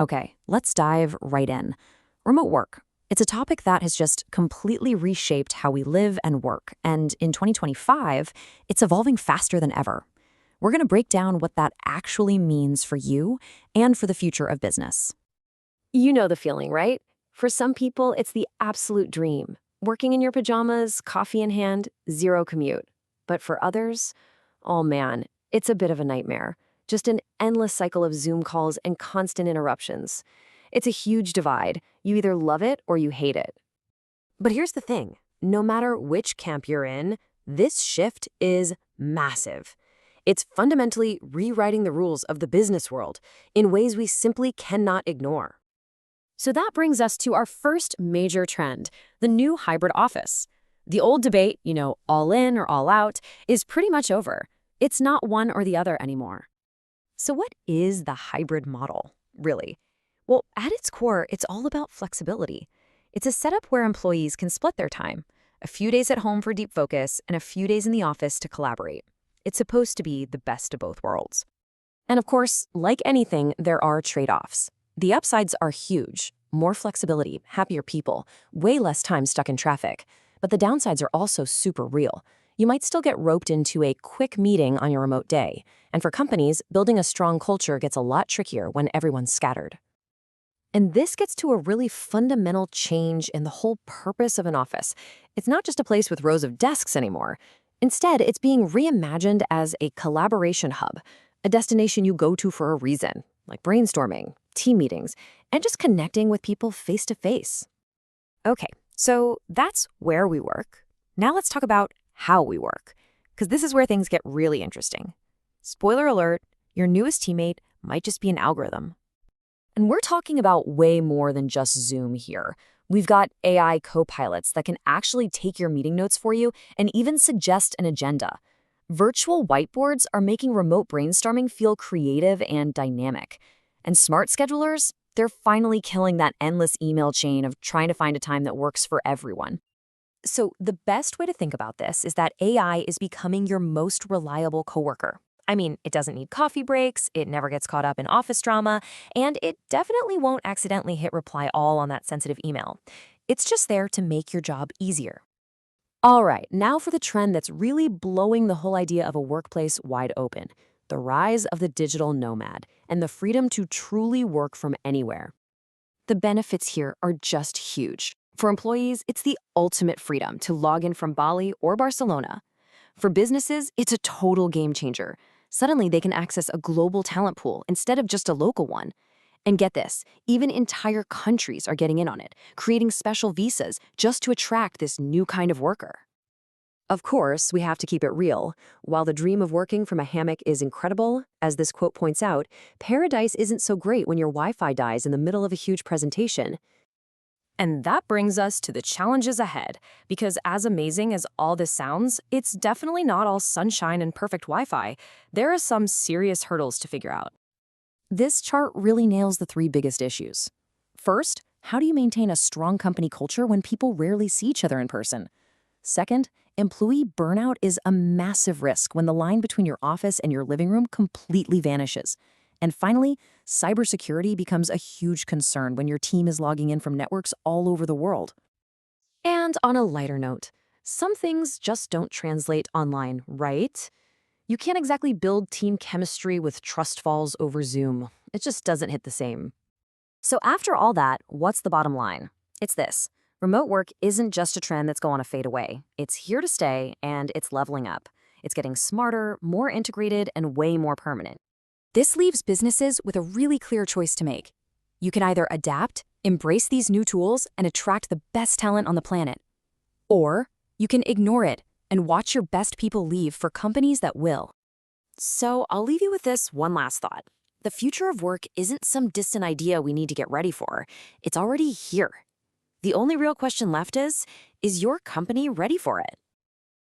Okay, let's dive right in. Remote work. It's a topic that has just completely reshaped how we live and work, and in 2025, it's evolving faster than ever. We're going to break down what that actually means for you and for the future of business. You know the feeling, right? For some people, it's the absolute dream. Working in your pajamas, coffee in hand, zero commute. But for others, oh man, it's a bit of a nightmare. Just an endless cycle of Zoom calls and constant interruptions. It's a huge divide. You either love it or you hate it. But here's the thing. No matter which camp you're in, this shift is massive. It's fundamentally rewriting the rules of the business world in ways we simply cannot ignore. So that brings us to our first major trend, the new hybrid office. The old debate, all in or all out, is pretty much over. It's not one or the other anymore. So what is the hybrid model, really? Well, at its core, it's all about flexibility. It's a setup where employees can split their time, a few days at home for deep focus and a few days in the office to collaborate. It's supposed to be the best of both worlds. And of course, like anything, there are trade-offs. The upsides are huge. More flexibility, happier people, way less time stuck in traffic. But the downsides are also super real. You might still get roped into a quick meeting on your remote day. And for companies, building a strong culture gets a lot trickier when everyone's scattered. And this gets to a really fundamental change in the whole purpose of an office. It's not just a place with rows of desks anymore. Instead, it's being reimagined as a collaboration hub, a destination you go to for a reason, like brainstorming, team meetings, and just connecting with people face to face. Okay, so that's where we work. Now let's talk about how we work, because this is where things get really interesting. Spoiler alert, your newest teammate might just be an algorithm. And we're talking about way more than just Zoom here. We've got AI co-pilots that can actually take your meeting notes for you and even suggest an agenda. Virtual whiteboards are making remote brainstorming feel creative and dynamic. And smart schedulers, they're finally killing that endless email chain of trying to find a time that works for everyone. So the best way to think about this is that AI is becoming your most reliable coworker. I mean, it doesn't need coffee breaks, it never gets caught up in office drama, and it definitely won't accidentally hit reply all on that sensitive email. It's just there to make your job easier. All right, now for the trend that's really blowing the whole idea of a workplace wide open. The rise of the digital nomad and the freedom to truly work from anywhere. The benefits here are just huge. For employees, it's the ultimate freedom to log in from Bali or Barcelona. For businesses, it's a total game changer. Suddenly, they can access a global talent pool instead of just a local one. And get this, even entire countries are getting in on it, creating special visas just to attract this new kind of worker. Of course, we have to keep it real. While the dream of working from a hammock is incredible, as this quote points out, paradise isn't so great when your Wi-Fi dies in the middle of a huge presentation. And that brings us to the challenges ahead, because as amazing as all this sounds, it's definitely not all sunshine and perfect Wi-Fi. There are some serious hurdles to figure out. This chart really nails the three biggest issues. First, how do you maintain a strong company culture when people rarely see each other in person? Second, employee burnout is a massive risk when the line between your office and your living room completely vanishes. And finally, cybersecurity becomes a huge concern when your team is logging in from networks all over the world. And on a lighter note, some things just don't translate online, right? You can't exactly build team chemistry with trust falls over Zoom. It just doesn't hit the same. So after all that, what's the bottom line? It's this. Remote work isn't just a trend that's going to fade away. It's here to stay, and it's leveling up. It's getting smarter, more integrated, and way more permanent. This leaves businesses with a really clear choice to make. You can either adapt, embrace these new tools, and attract the best talent on the planet. Or you can ignore it and watch your best people leave for companies that will. So I'll leave you with this one last thought. The future of work isn't some distant idea we need to get ready for. It's already here. The only real question left is your company ready for it?